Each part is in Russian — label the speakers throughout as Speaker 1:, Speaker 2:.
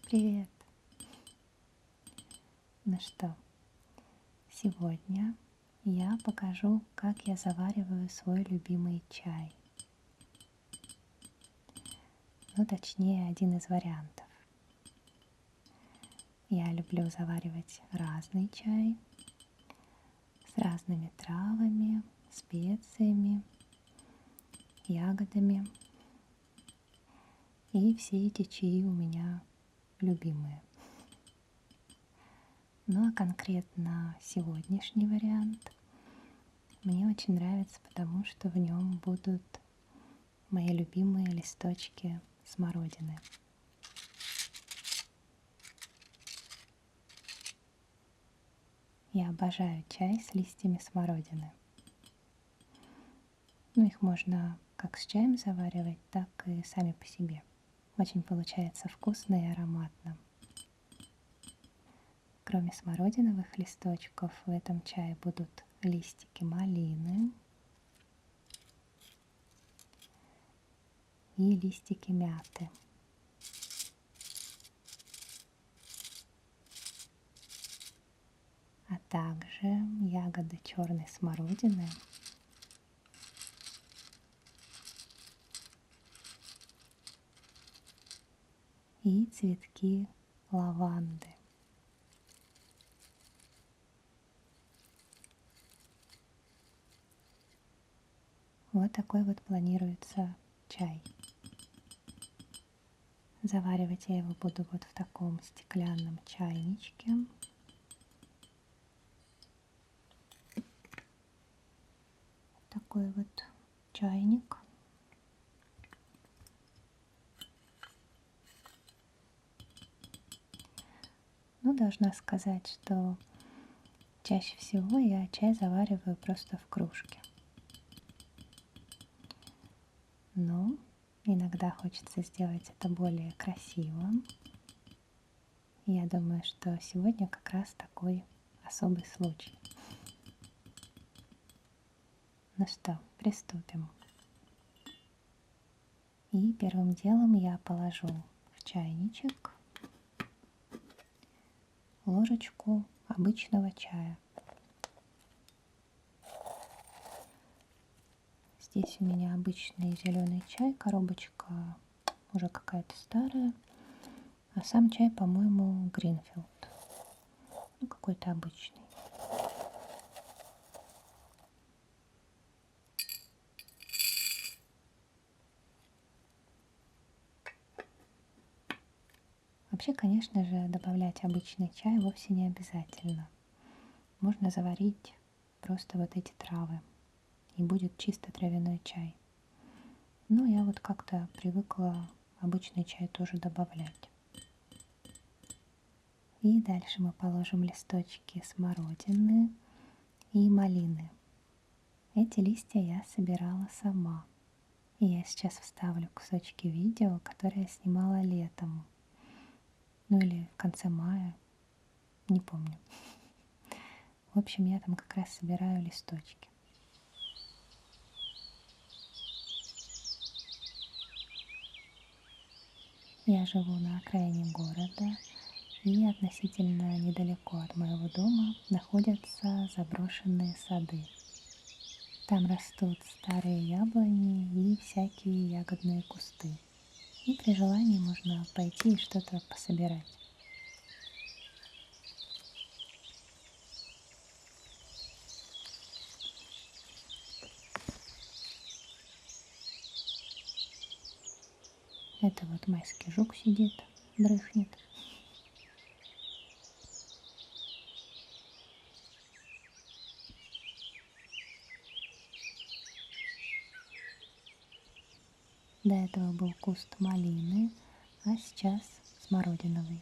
Speaker 1: Привет! Ну что, сегодня я покажу, как я завариваю свой любимый чай. Ну, точнее, один из вариантов. Я люблю заваривать разный чай с разными травами, специями, ягодами. И все эти чаи у меня любимые. Ну а конкретно сегодняшний вариант мне очень нравится, потому что в нем будут мои любимые листочки смородины. Я обожаю чай с листьями смородины. Ну, их можно как с чаем заваривать, так и сами по себе. Очень получается вкусно и ароматно. Кроме смородиновых листочков в этом чае будут листики малины и листики мяты. А также ягоды черной смородины и цветки лаванды. Вот такой вот планируется чай. Заваривать я его буду вот в таком стеклянном чайничке. Такой вот чайник. Ну, должна сказать, что чаще всего я чай завариваю просто в кружке. Но иногда хочется сделать это более красиво. Я думаю, что сегодня как раз такой особый случай. Ну что, приступим. И первым делом я положу в чайничек ложечку обычного чая. Здесь у меня обычный зеленый чай, коробочка уже какая-то старая, а сам чай, по-моему, Гринфилд. Ну, какой-то обычный. Вообще, конечно же, добавлять обычный чай вовсе не обязательно. Можно заварить просто вот эти травы, и будет чисто травяной чай. Но я вот как-то привыкла обычный чай тоже добавлять. И дальше мы положим листочки смородины и малины. Эти листья я собирала сама. И я сейчас вставлю кусочки видео, которые я снимала летом. Ну или в конце мая, не помню. В общем, я там как раз собираю листочки. Я живу на окраине города, и относительно недалеко от моего дома находятся заброшенные сады. Там растут старые яблони и всякие ягодные кусты. И при желании можно пойти и что-то пособирать. Это вот майский жук сидит, дрыхнет. До этого был куст малины, а сейчас смородиновый.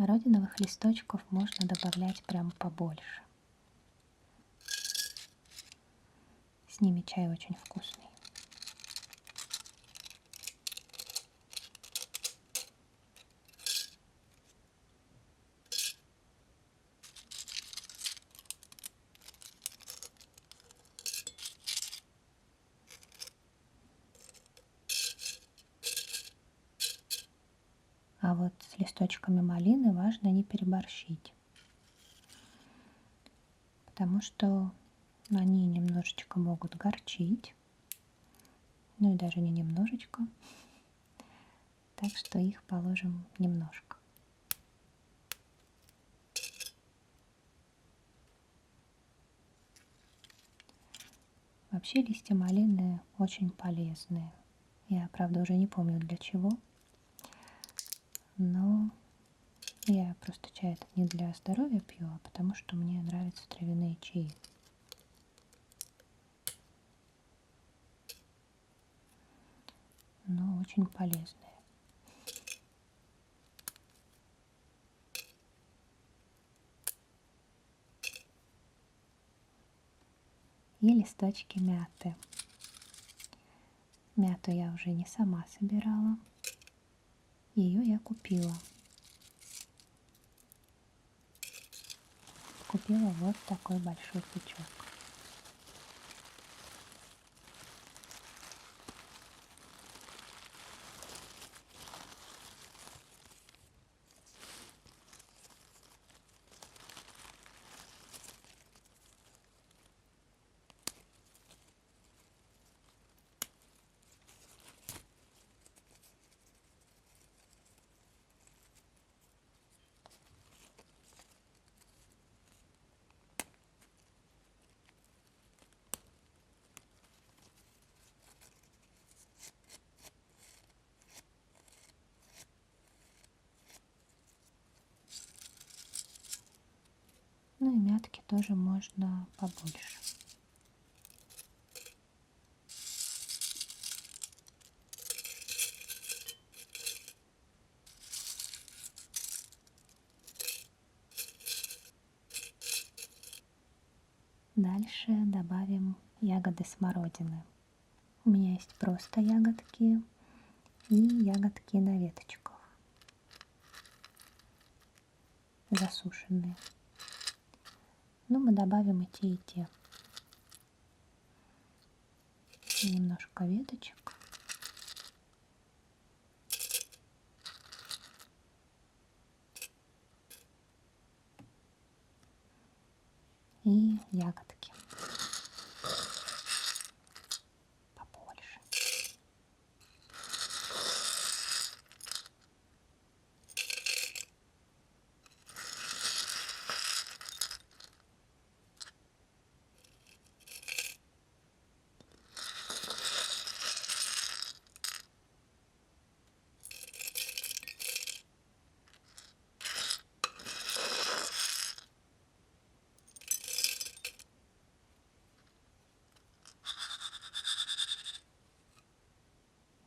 Speaker 1: Смородиновых листочков можно добавлять прям побольше. С ними чай очень вкусный. А вот с листочками малины важно не переборщить, потому что они немножечко могут горчить, ну и даже не немножечко, так что их положим немножко. Вообще листья малины очень полезные. Я, правда, уже не помню для чего, но я просто чай этот не для здоровья пью, а потому что мне нравятся травяные чаи. Но очень полезные. И листочки мяты. Мяту я уже не сама собирала. Ее я купила. Купила вот такой большой пучок. Ну и мятки тоже можно побольше. Дальше добавим ягоды смородины. У меня есть просто ягодки и ягодки на веточках, засушенные. Но мы добавим и те, и те. Немножко веточек. И ягодки побольше.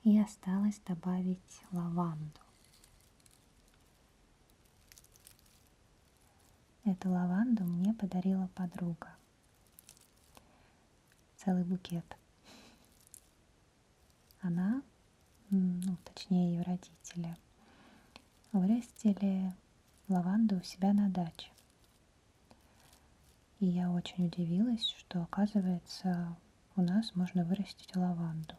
Speaker 1: И осталось добавить лаванду. Эту лаванду мне подарила подруга. Целый букет. Она, точнее ее родители, вырастили лаванду у себя на даче. И я очень удивилась, что, оказывается, у нас можно вырастить лаванду.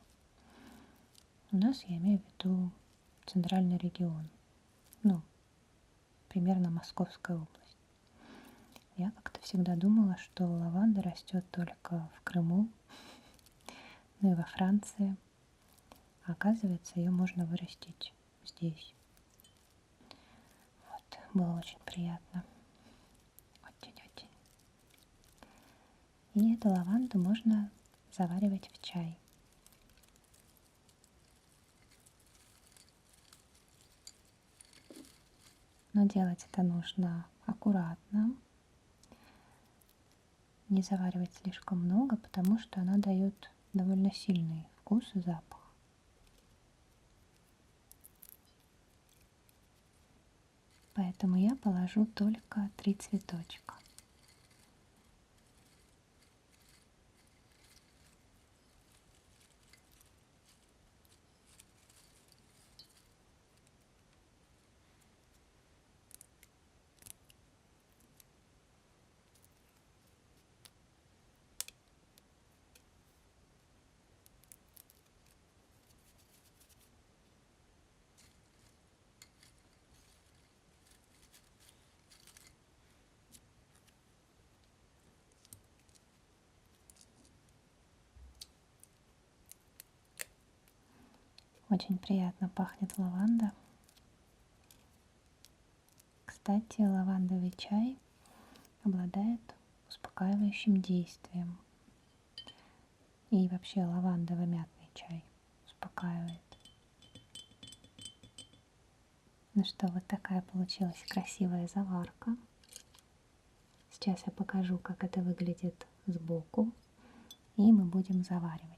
Speaker 1: У нас, я имею в виду, центральный регион. Примерно Московская область. Я как-то всегда думала, что лаванда растет только в Крыму, ну и во Франции. А оказывается, ее можно вырастить здесь. Вот, было очень приятно. Очень-очень. И эту лаванду можно заваривать в чай. Но делать это нужно аккуратно. Не заваривать слишком много, потому что она дает довольно сильный вкус и запах. поэтому я положу только 3 цветочка. Очень приятно пахнет лаванда. Кстати, лавандовый чай обладает успокаивающим действием. И вообще лавандово-мятный чай успокаивает. Ну что, вот такая получилась красивая заварка. Сейчас я покажу, как это выглядит сбоку. И мы будем заваривать.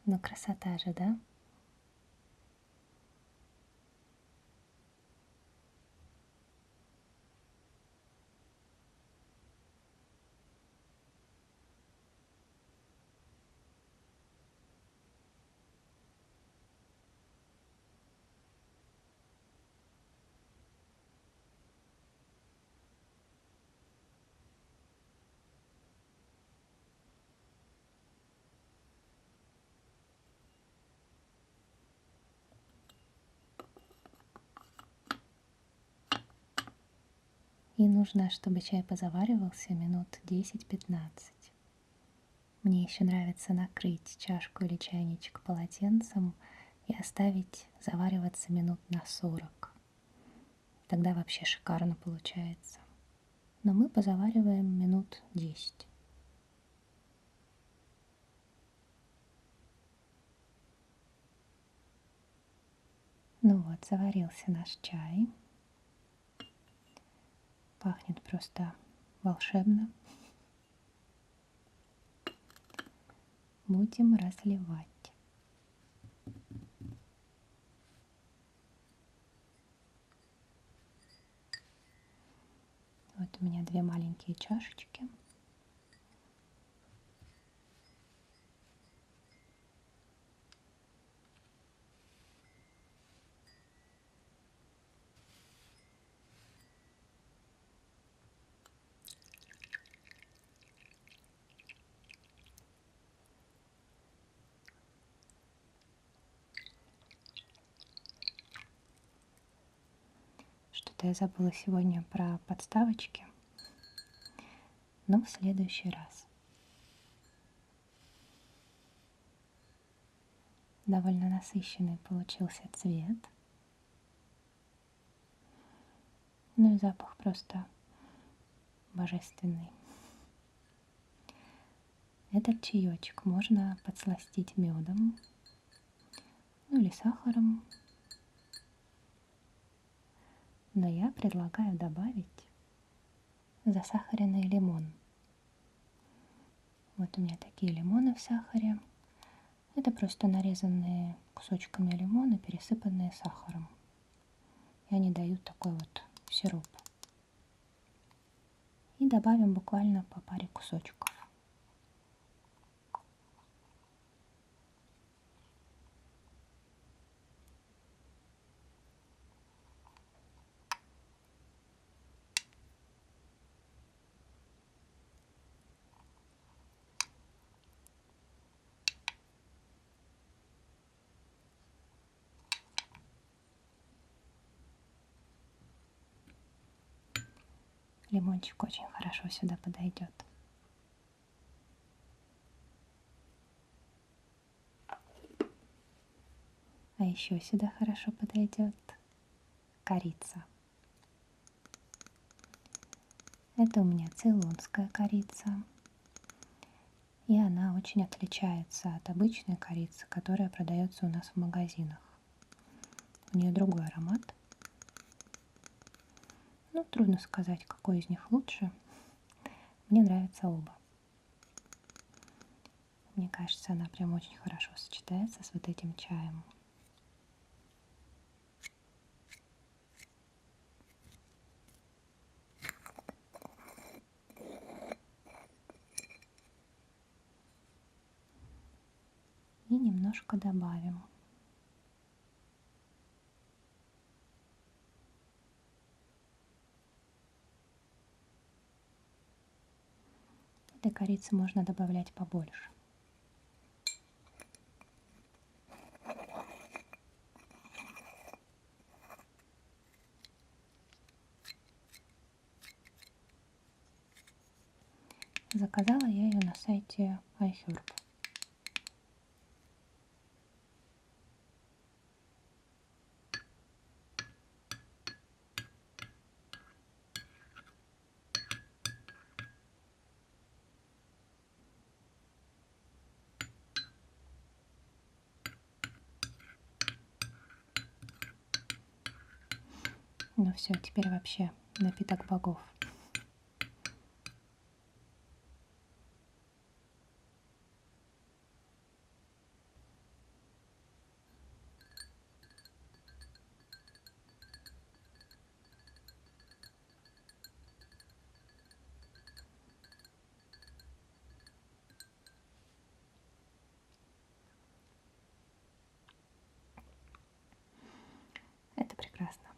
Speaker 1: Ну красота же, да? И нужно, чтобы чай позаваривался минут 10-15. Мне еще нравится накрыть чашку или чайничек полотенцем и оставить завариваться минут на 40. Тогда вообще шикарно получается. Но мы позавариваем минут 10. Ну вот, заварился наш чай. Пахнет просто волшебно. Будем разливать. Вот у меня 2 маленькие чашечки. Что-то я забыла сегодня про подставочки, но в следующий раз. Довольно насыщенный получился цвет. Ну и запах просто божественный. Этот чаечек можно подсластить медом, ну или сахаром. Но я предлагаю добавить засахаренный лимон. Вот у меня такие лимоны в сахаре. Это просто нарезанные кусочками лимона, пересыпанные сахаром. И они дают такой вот сироп. И добавим буквально по паре кусочков. Лимончик очень хорошо сюда подойдет. еще сюда хорошо подойдет корица. Это у меня цейлонская корица. И она очень отличается от обычной корицы, которая продается у нас в магазинах. У нее другой аромат. Ну, трудно сказать, какой из них лучше. Мне нравятся оба. Мне кажется, она прям очень хорошо сочетается с вот этим чаем. И немножко добавим. Этой корицы можно добавлять побольше. Заказала я ее на сайте iHerb. Ну все, теперь вообще напиток богов. Это прекрасно.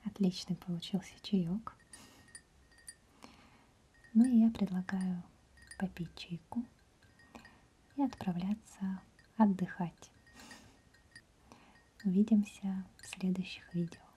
Speaker 1: Отличный получился чаек. Ну и я предлагаю попить чайку и отправляться отдыхать. Увидимся в следующих видео.